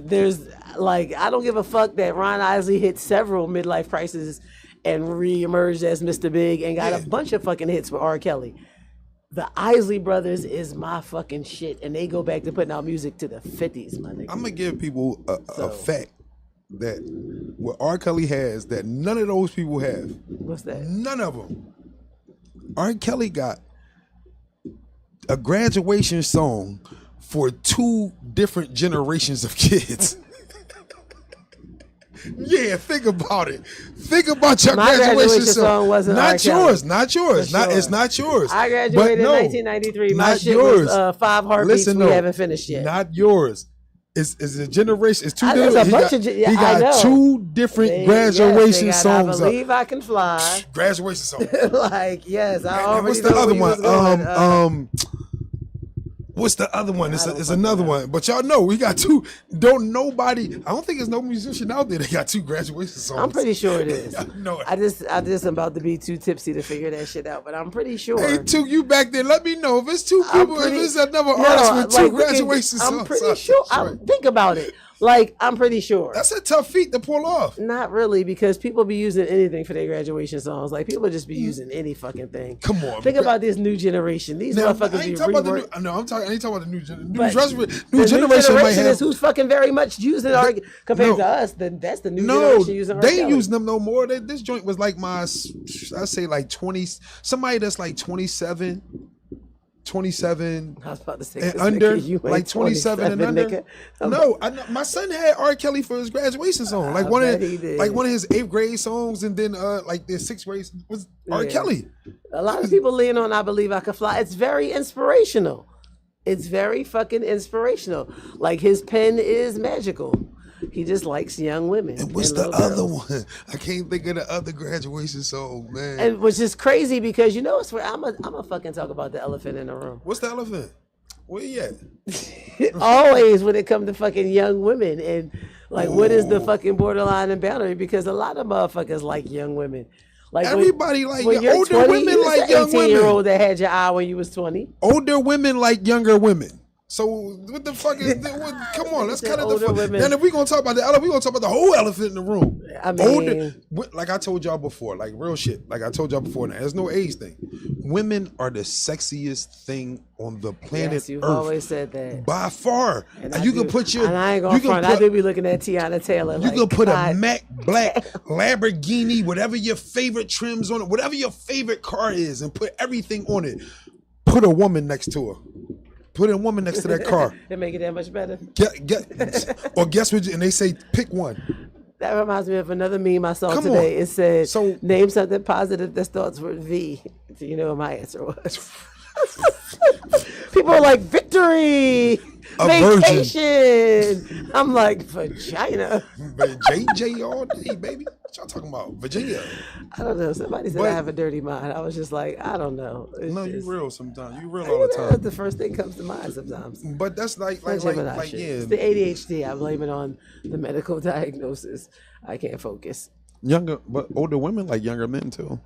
like I don't give a fuck that Ron Isley hit several midlife crises and re-emerged as Mr. Big and got a bunch of fucking hits with R. Kelly. The Isley Brothers is my fucking shit, and they go back to putting out music to the 50s, my nigga. I'm gonna give people a fact that what R. Kelly has that none of those people have. What's that? None of them. R. Kelly got a graduation song for 2 different generations of kids. Yeah, think about it. Think about your graduation song. Wasn't not yours. Not yours. Sure. It's not yours. I graduated in 1993. My shit yours. Was 5 heartbeats. We haven't finished yet. Not yours. It's a generation. It's 2 different. He got 2 different graduation songs. I Believe I Can Fly. Graduation song. Like yes, I already. What's the other one? What's the other one? It's another one. But y'all know we got 2. Don't nobody. I don't think there's no musician out there that got 2 graduation songs. I'm pretty sure it is. No. I just am about to be too tipsy to figure that shit out. But I'm pretty sure. Hey, 2, you back there? Let me know if it's 2 people. If it's another artist with 2 graduation songs. I'm pretty sure. Think about it. Like, I'm pretty sure. That's a tough feat to pull off. Not really, because people be using anything for their graduation songs. Like, people just be using any fucking thing. Come on. Think about this new generation. These motherfuckers be reworked. I ain't talking about the new generation. New generation might have. Is who's fucking very much using compared to us. Then that's the new generation using they ain't using them no more. This joint was like I say like 20. Somebody that's like 27. I was about to say and under, like 27 and under. Nigga. No, my son had R. Kelly for his graduation song, like one of his 8th grade songs, and then like their 6th grade was R. Kelly. A lot of people lean on "I Believe I Can Fly." It's very inspirational. It's very fucking inspirational. Like his pen is magical. He just likes young women. And what's the other one? I can't think of the other graduation song, man. And which is crazy because you know it's where I'm a fucking talk about the elephant in the room. What's the elephant? Where you at? Always when it comes to fucking young women and like what is the fucking borderline and boundary? Because a lot of motherfuckers like young women. Like everybody like older women like young women. 18-year-old that had your eye when you was 20. Older women like younger women. So what the fuck is come on, let's cut it the fuck. Then if we gonna talk about the elephant, we gonna talk about the whole elephant in the room. I mean, like I told y'all before, like real shit. Like I told y'all before, now there's no age thing. Women are the sexiest thing on the planet yes, you've Earth. Always said that by far. And you can put your. And I ain't gonna front. I do be looking at Tiana Taylor. You can put a Mac Black Lamborghini, whatever your favorite trims on it, whatever your favorite car is, and put everything on it. Put a woman next to her. Put a woman next to that car. It make it that much better. Or guess what? And they say pick one. That reminds me of another meme I saw today. It said, name something positive that starts with V. So you know what my answer was. People are like, victory, vacation. I'm like, vagina. JJ all day, baby. What y'all talking about? Virginia. I don't know. Somebody said I have a dirty mind. I was just like, I don't know. You real sometimes. You real all the time. That's the first thing comes to mind sometimes. But that's like yeah. It's the ADHD. I blame it on the medical diagnosis. I can't focus. But older women like younger men too.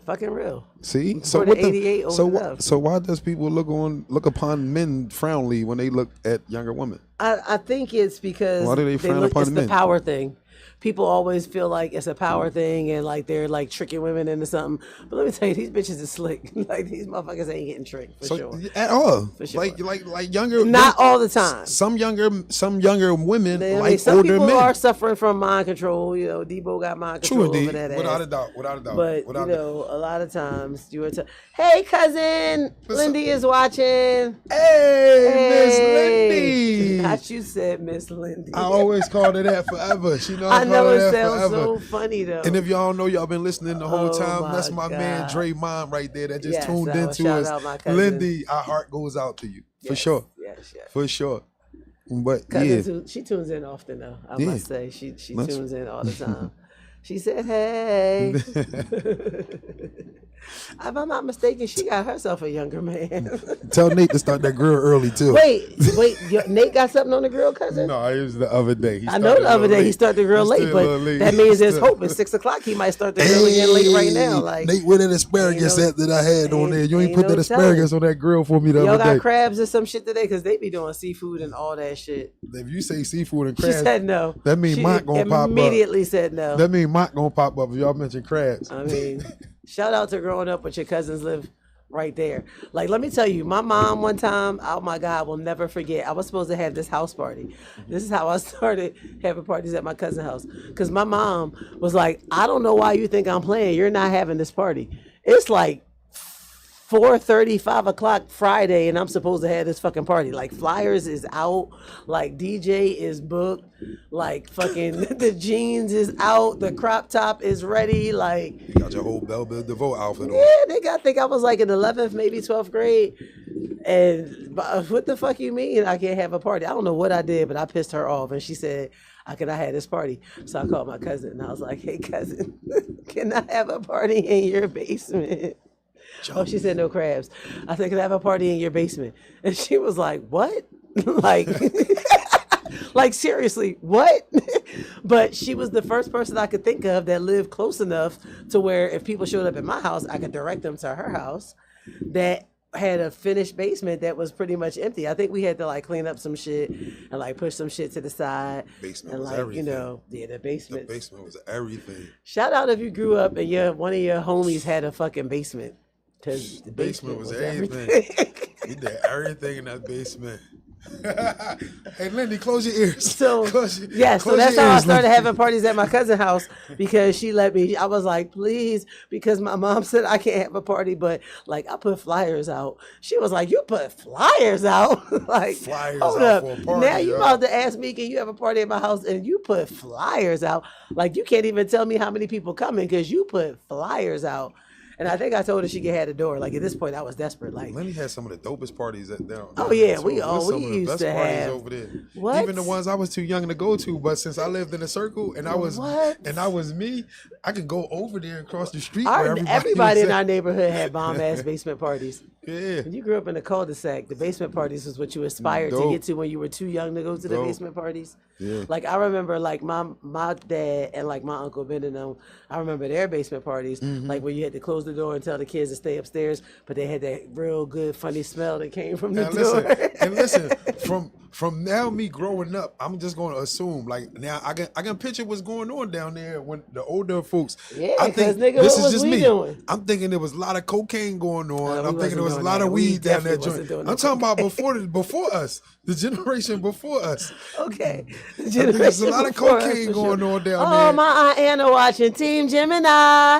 Fucking real. See, so why does people look upon men frowningly when they look at younger women? I think it's because why do they frown upon men? It's the power thing. people always feel like it's a power thing and like they're like tricking women into something. But let me tell you, these bitches is slick. Like these motherfuckers ain't getting tricked for sure. At all. For sure. Like younger. Not all the time. Some younger women some older people men are suffering from mind control. You know, Debo got mind control over that ass. Without a doubt. But a lot of times you were hey cousin, Lindy is watching. Hey, Miss Lindy. Not you said Miss Lindy. I always called her that forever. She knows I know it sounds forever. so funny though. And if y'all know, y'all been listening the whole time. That's my man Dre mom right there that just tuned into us. Lindy, our heart goes out to you for sure. Yes, for sure. But cousin she tunes in often though. I must say she tunes in all the time. She said, "Hey." If I'm not mistaken, she got herself a younger man. Tell Nate to start that grill early too. Wait, Nate got something on the grill, cousin? No, it was the other day. I know the other day he started the grill late, but that means there's hope. It's 6 o'clock. He might start the grill again late right now. Like Nate, with that asparagus that I had on there. You ain't put that asparagus on that grill for me the other day. Y'all got crabs or some shit today? Because they be doing seafood and all that shit. If you say seafood and crabs, she said no. That means Mont gonna pop up. Immediately said no. That means Mont gonna pop up if y'all mention crabs. I mean, shout out to growing up with your cousins live right there. Like, let me tell you, my mom one time, oh my God, I will never forget. I was supposed to have this house party. This is how I started having parties at my cousin's house. Because my mom was like, I don't know why you think I'm playing. You're not having this party. It's like 4:30, 5 o'clock Friday, and I'm supposed to have this fucking party. Like, flyers is out. Like, DJ is booked. Like, fucking the jeans is out. The crop top is ready. Like, you got your whole Belle Biv DeVoe outfit on. Yeah, I think I was like in 11th, maybe 12th grade. And what the fuck you mean I can't have a party? I don't know what I did, but I pissed her off. And she said, how could I have this party? So I called my cousin, and I was like, hey, cousin, can I have a party in your basement? Oh, she said no crabs. I said, can I have a party in your basement? And she was like, what? Like, like seriously, what? But she was the first person I could think of that lived close enough to where if people showed up at my house, I could direct them to her house that had a finished basement that was pretty much empty. I think we had to like clean up some shit and like push some shit to the side. Basement and was like, everything. you know, the basement. The basement was everything. Shout out if you grew up and one of your homies had a fucking basement. Because the basement was everything. We did everything in that basement. Hey, Lindy, close your ears. So that's how I started having parties at my cousin's house, because she let me. I was like, please, because my mom said I can't have a party, but like I put flyers out. She was like, you put flyers out? Like, flyers hold out up. for a party. Now you about to ask me, can you have a party at my house? And you put flyers out. Like, you can't even tell me how many people coming because you put flyers out. And I think I told her she could have the door. Like, at this point, I was desperate. Like, Lenny had some of the dopest parties down. Oh yeah, we used to have over there. What? Even the ones I was too young to go to, but since I lived in a circle and I was me, I could go over there and cross the street. Everybody in our neighborhood had bomb ass basement parties. Yeah. When you grew up in a cul-de-sac, the basement parties was what you aspired to get to when you were too young to go to the basement parties. Yeah. Like, I remember, like, my dad and, like, my Uncle Ben and them, I remember their basement parties, like, where you had to close the door and tell the kids to stay upstairs, but they had that real good, funny smell that came from the door. And listen, from now me growing up, I'm just going to assume, like, now I can picture what's going on down there when the older folks. Yeah, I think nigga, this what is just was we me. doing? I'm thinking there was a lot of cocaine going on. No, I'm thinking there was a lot of weed down that joint. I'm talking about before us, the generation before us. Okay. There's a lot of cocaine going on down there. Oh, my Aunt Anna watching Team Gemini.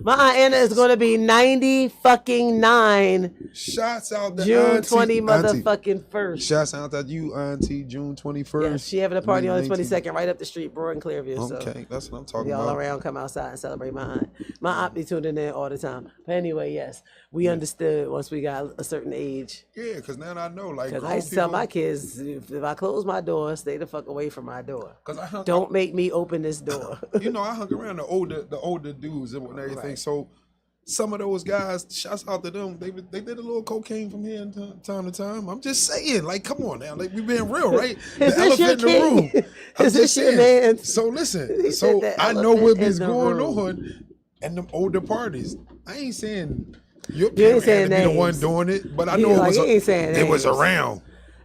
My Aunt Anna is going to be 90 fucking 9. Shouts out to June auntie, 20 motherfucking first. Shouts out to you, Auntie, June 21st. Yeah, she having a party on the 22nd right up the street, Broad and Clearview. Okay, that's what I'm talking about. about. Y'all around, come outside and celebrate my aunt. My aunt be tuning in all the time. But anyway, yes, we understood once we got a certain age. Yeah, because now I know. Like, because I used to tell my kids, if I close my door, stay the fuck away from my door. Don't make me open this door. You know, I hung around the older dudes and everything. Right. So some of those guys, shouts out to them, they did a little cocaine from here time to time. I'm just saying, like, come on now, like, we being real, right? The elephant in the room. Is this your man? So listen, so I know what is going on in them older parties. I ain't saying your parents had to be the one doing it, but I know it was around.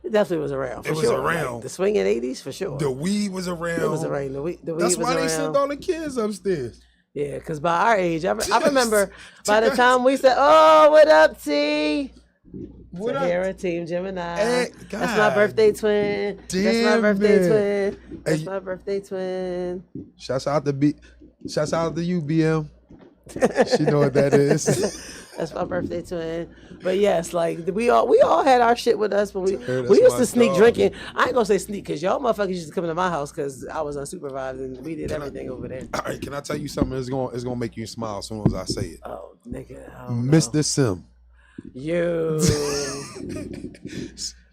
It definitely was around. For it was around. Like the swinging 80s for sure. The weed was around. It was around. The weed That's was why around. they sent all the kids upstairs. Yeah, because by our age, I remember by the time we said, "Oh, what up, T?" What Sahara, up? Team Gemini. Hey, that's my birthday twin. That's my birthday twin. That's my birthday twin. Shouts out to you, BM. She know what that is. That's my birthday twin. But yes, like we all had our shit with us when we used to sneak drinking. I ain't gonna say sneak because y'all motherfuckers used to come to my house because I was unsupervised and we did everything over there. All right, can I tell you something? It's gonna make you smile as soon as I say it. Oh, nigga, Mr. Sim. You.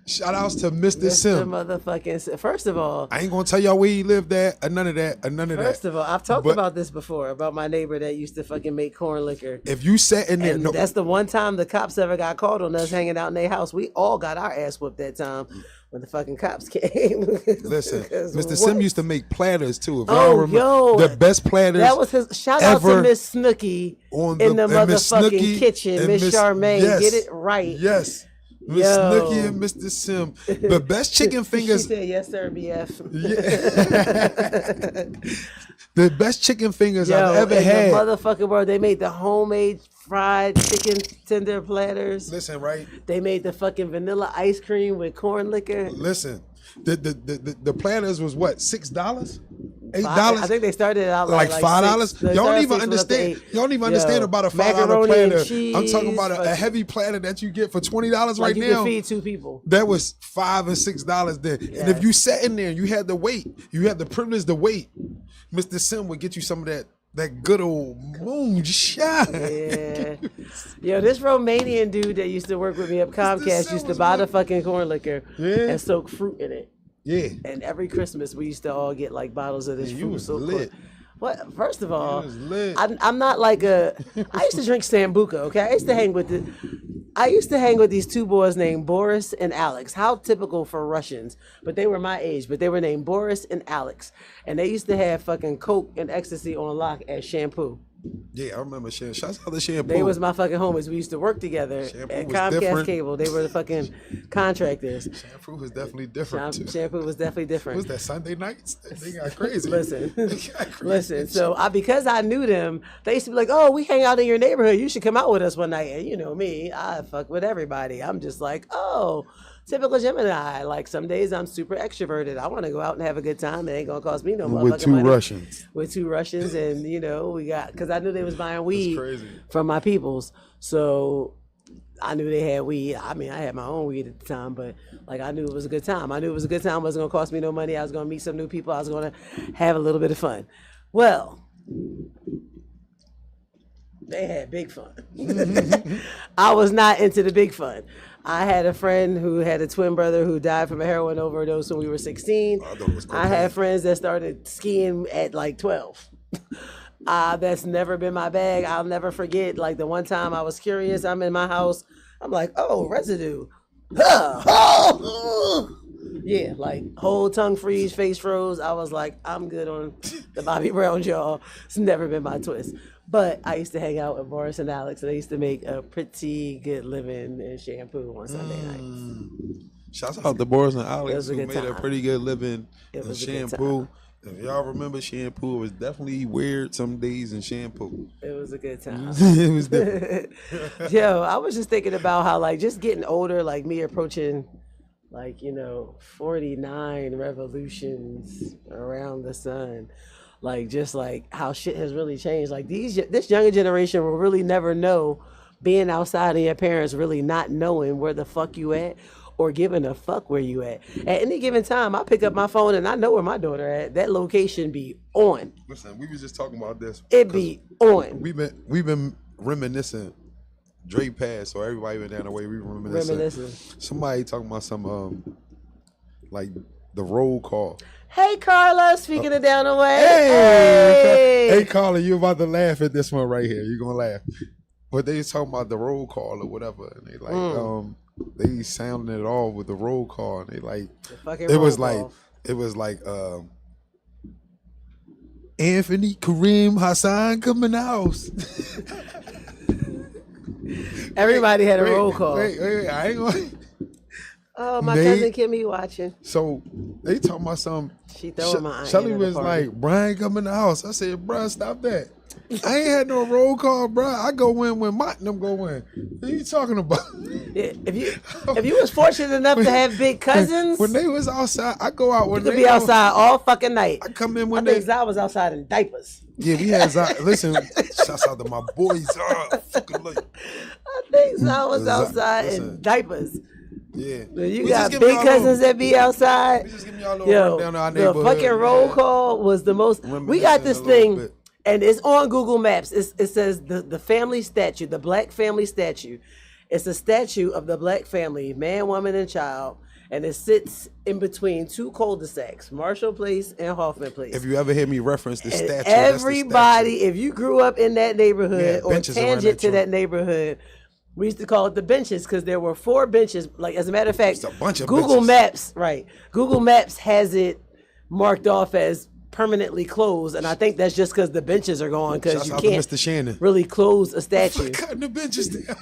Shout outs to Mr. Sim. Motherfucking. First of all, I ain't gonna tell y'all where he lived at, or none of that, First of all, I've talked about this before about my neighbor that used to fucking make corn liquor. If you sat in there, that's the one time the cops ever got called on us hanging out in their house. We all got our ass whooped that time when the fucking cops came. Listen, Mr. Sim used to make platters too. If y'all remember, the best platters. That was his shout out to Miss Snooky in the motherfucking kitchen. Miss Charmaine, yes, get it right. Yes. Miss Snooky and Mr. Sim. The best chicken fingers. She said, yes, sir, BF. The best chicken fingers I've ever had. In the motherfucking world, they made the homemade fried chicken tender platters. Listen, right? They made the fucking vanilla ice cream with corn liquor. Listen, the platters was what, $6? $8? I think they started out like $5. Y'all don't even understand. Y'all don't even understand about a $5 platter. I'm talking about a heavy platter that you get for $20 right now. You can feed 2 people. That was $5 and $6 then. Yes. And if you sat in there and you had to wait, you had the privilege to wait, Mr. Sim would get you some of that good old moonshine. Yeah. Yo, this Romanian dude that used to work with me up Comcast used to buy the fucking corn liquor and soak fruit in it. Yeah. And every Christmas we used to all get like bottles of this fruit. So lit. What? First of all, I'm not like I used to drink Sambuca, okay? I used to hang with these 2 boys named Boris and Alex. How typical for Russians. But they were my age, but they were named Boris and Alex. And they used to have fucking coke and ecstasy on lock as shampoo. Yeah, I remember Shampoo. Shouts out to Shampoo. They was my fucking homies. We used to work together at Comcast Cable. They were the fucking contractors. Shampoo was definitely different. Shampoo was definitely different. Was that Sunday nights? They got crazy. Listen. So because I knew them, they used to be like, "Oh, we hang out in your neighborhood. You should come out with us one night." And you know me, I fuck with everybody. I'm just like, oh. Typical Gemini. Like some days I'm super extroverted. I want to go out and have a good time. It ain't gonna cost me no motherfucking money. With 2 Russians, and you know we got because I knew they was buying weed from my peoples, so I knew they had weed. I mean, I had my own weed at the time, but like I knew it was a good time. I knew it was a good time. It wasn't gonna cost me no money. I was gonna meet some new people. I was gonna have a little bit of fun. Well. They had big fun. I was not into the big fun. I had a friend who had a twin brother who died from a heroin overdose when we were 16. I had friends that started skiing at like 12. That's never been my bag. I'll never forget, like the one time I was curious, I'm in my house, I'm like, oh, residue. Yeah, like whole tongue freeze, face froze. I was like, I'm good on the Bobby Brown jaw. It's never been my twist. But I used to hang out with Boris and Alex, and they used to make a pretty good living in Shampoo on Sunday nights. Shouts out to Boris and Alex who made a pretty good living in Shampoo. If y'all remember Shampoo, it was definitely weird some days in Shampoo. It was a good time. It was different. Yo, I was just thinking about how like just getting older, like me approaching like, 49 revolutions around the sun. Like, just like how shit has really changed. Like this younger generation will really never know being outside of your parents, really not knowing where the fuck you at or giving a fuck where you at. At any given time, I pick up my phone and I know where my daughter at. That location be on. Listen, we was just talking about this. It be on. We've been reminiscing. Dre passed, so everybody went down the way we reminiscing. Somebody talking about some like the roll call. Hey, Carla, speaking of down the way. Hey, Carla, you about to laugh at this one right here. You're going to laugh. But they talking about the roll call or whatever. And they like, they sounding it off with the roll call. And they like, it was like Anthony, Kareem, Hassan come in the house. Everybody had a roll call. Wait, I ain't going Oh, my cousin Kimmy watching. So they talking about something. She throwing my aunt. Shelly was like, Brian come in the house. I said, bro, stop that. I ain't had no roll call, bro. I go in when Mott and them go in. What are you talking about? Yeah, if you was fortunate enough to have big cousins, when they was outside, I go out when you could be outside all fucking night. I come in when I think Zai was outside in diapers. Yeah, we had Zai. Listen, shouts out to my boys. Fucking late. I think Zai was outside in diapers. Yeah. You got big cousins that be outside. Just give me all a little rundown of our the neighborhood. fucking roll call was the most. We got this thing, and it's on Google Maps. It says the family statue, the black family statue. It's a statue of the black family, man, woman, and child. And it sits in between two cul-de-sacs, Marshall Place and Hoffman Place. If you ever hear me reference the statue, everybody, if you grew up in that neighborhood or tangent to that neighborhood, we used to call it the benches because there were 4 benches. Like, as a matter of fact, it's a bunch of Google benches. Maps, right? Google Maps has it marked off as permanently closed, and I think that's just because the benches are gone because you can't really close a statue. Cutting the benches down.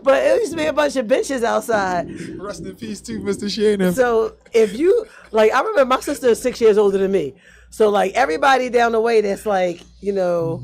But it used to be a bunch of benches outside. Rest in peace too, Mr. Shannon. So if you, like, I remember my sister is 6 years older than me. So, like, everybody down the way that's like, you know,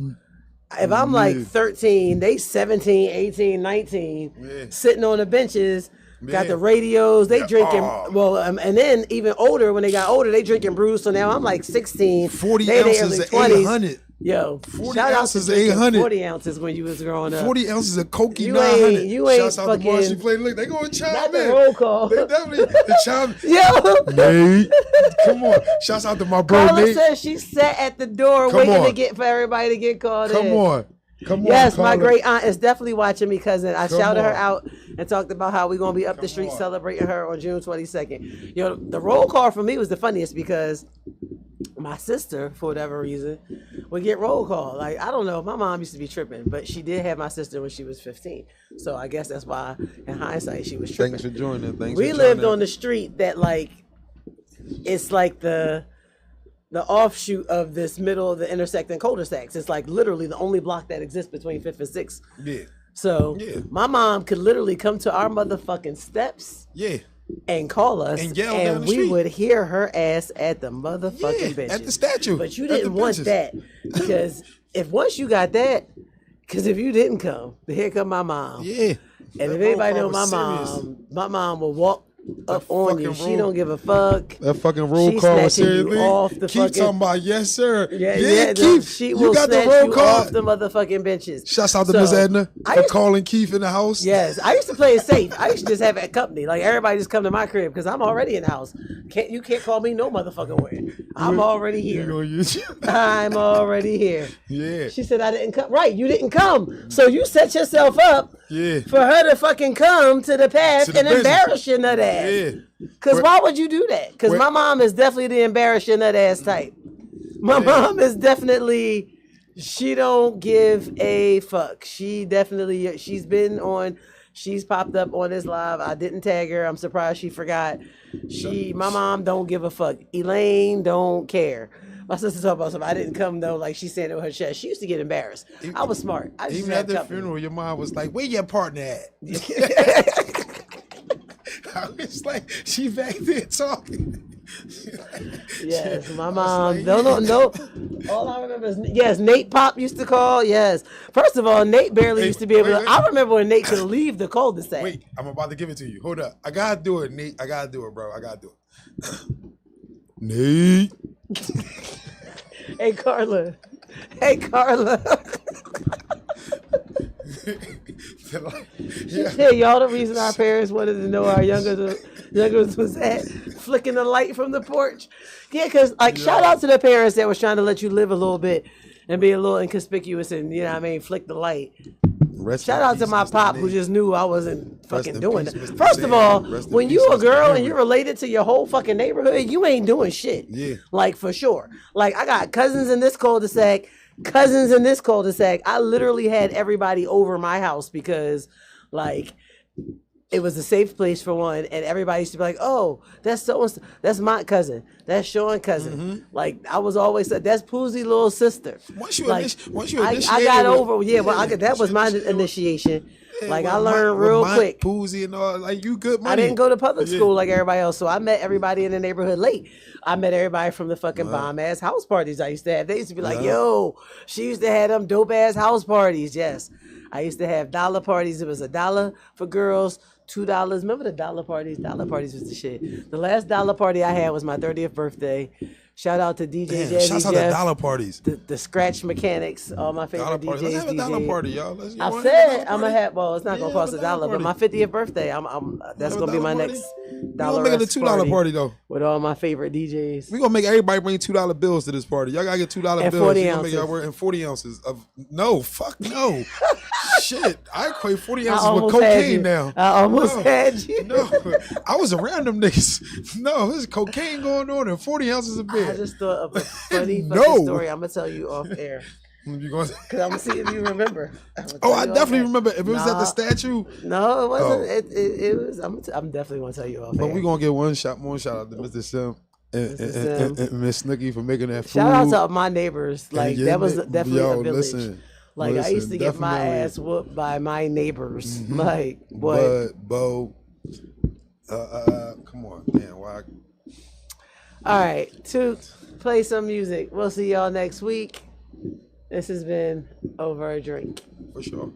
if I'm like 13, they 17, 18, 19, sitting on the benches, got the radios, they drinking, and then even older, when they got older, they drinking brews. So now I'm like 16. 40 ounces of 800. Yo, 40 ounces of 800. 40 ounces when you was growing up. 40 ounces of Coke 900. You ain't Shouts out fucking. to Marcy Play. Look, they going to chime not in. The roll call. They definitely the chime. Yo. Nate, come on. Shouts out to my bro Carla Nate. says she sat at the door waiting for everybody to get called in. Come on. Yes, Carla. my great aunt is definitely watching me, cousin. I shouted her out and talked about how we're going to be up the street celebrating her on June 22nd. Yo, the roll call for me was the funniest because my sister, for whatever reason, would get roll call. Like, I don't know. My mom used to be tripping, but she did have my sister when she was 15. So I guess that's why, in hindsight, she was tripping. Thanks for joining. We lived on the street that, like, it's like the offshoot of this middle of the intersecting cul-de-sacs. It's like literally the only block that exists between 5th and 6th. Yeah. So my mom could literally come to our motherfucking steps. Yeah. And call us, and yell and down the we street. Would hear her ass at the motherfucking benches. At the statue. But you didn't want that because if once you got that, because if you didn't come, here come my mom. Yeah. And if anybody know my mom will walk up on you. She don't give a fuck. That fucking roll call was seriously. Keith talking about yes, sir. Yeah, Keith. She will got snatch the roll you call off the motherfucking benches. Shouts out to Miss Edna for calling Keith in the house. Yes, I used to play it safe. I used to just have it company. Like everybody just come to my crib because I'm already in the house. You can't call me no motherfucking way. I'm already here. I'm already here. Yeah. She said I didn't come. Right, you didn't come. So you set yourself up. Yeah. For her to fucking come to the path and embarrass your nut ass. Yeah. Because why would you do that? Because my mom is definitely the embarrass your nut ass type. My mom is definitely, she don't give a fuck. She's popped up on this live. I didn't tag her. I'm surprised she forgot. My mom don't give a fuck. Elaine don't care. My sister talked about something. I didn't come though. Like she said it with her chest. She used to get embarrassed. I was smart. Even at the funeral, your mom was like, "Where your partner at?" I was like, "She back there talking." Yes, my mom. No. All I remember is Nate Pop used to call. Yes. First of all, Nate barely used to be able to. I remember when Nate could leave the cul-de-sac. Wait, I'm about to give it to you. Hold up. I gotta do it, Nate. I gotta do it, bro. I gotta do it. Nate. Hey Carla. She said y'all the reason our parents wanted to know our youngest was at flicking the light from the porch. Yeah, because shout out to the parents that was trying to let you live a little bit and be a little inconspicuous and flick the light. Shout out to my pop who just knew I wasn't fucking doing it. First of all, when you a girl and you're related to your whole fucking neighborhood, you ain't doing shit. Yeah. Like for sure. Like I got cousins in this cul-de-sac. I literally had everybody over my house because like it was a safe place for one, and everybody used to be like, "Oh, that's that's my cousin, that's Sean's cousin." Mm-hmm. Like I was always that's Poozy's little sister. Once you initiated, I got over. That was my initiation. like I learned real quick. Poozy and all, like you good money. I didn't go to public school like everybody else, so I met everybody in the neighborhood late. I met everybody from the fucking bomb ass house parties I used to have. They used to be like, yo, she used to have them dope ass house parties. Yes, I used to have dollar parties. It was $1 for girls, $2. Remember the dollar parties? Dollar parties was the shit. The last dollar party I had was my 30th birthday. Shout out to DJ Jazzy Shouts out Jeff, to dollar parties. the Scratch Mechanics, all my favorite DJs. Let's have a dollar party, y'all. I said I'm gonna have. Well, it's not gonna cost $1, but my 50th birthday, that's gonna be my next dollar. We're gonna make it a $2 party though. With all my favorite DJs. We're gonna make everybody bring $2 bills to this party. Y'all gotta get $2 bills. 40 ounces. And 40 ounces of no. Shit, I equate 40 ounces with cocaine now. I almost had you. No, I was around them niggas. No, there's cocaine going on and 40 ounces of beer. I just thought of a funny fucking story. I'm gonna tell you off air. Because I'm gonna see if you remember. I definitely remember. If it was at the statue. No, it wasn't. It was. I'm definitely gonna tell you off air. But we're gonna get one shout out to Mr. Sim. And Miss Snooki for making that food. Shout out to my neighbors. Like that was definitely a village. I used to get my ass whooped by my neighbors. Mm-hmm. Like what? But Bo, come on, man. Why? All right, to play some music. We'll see y'all next week. This has been Over a Drink. For sure.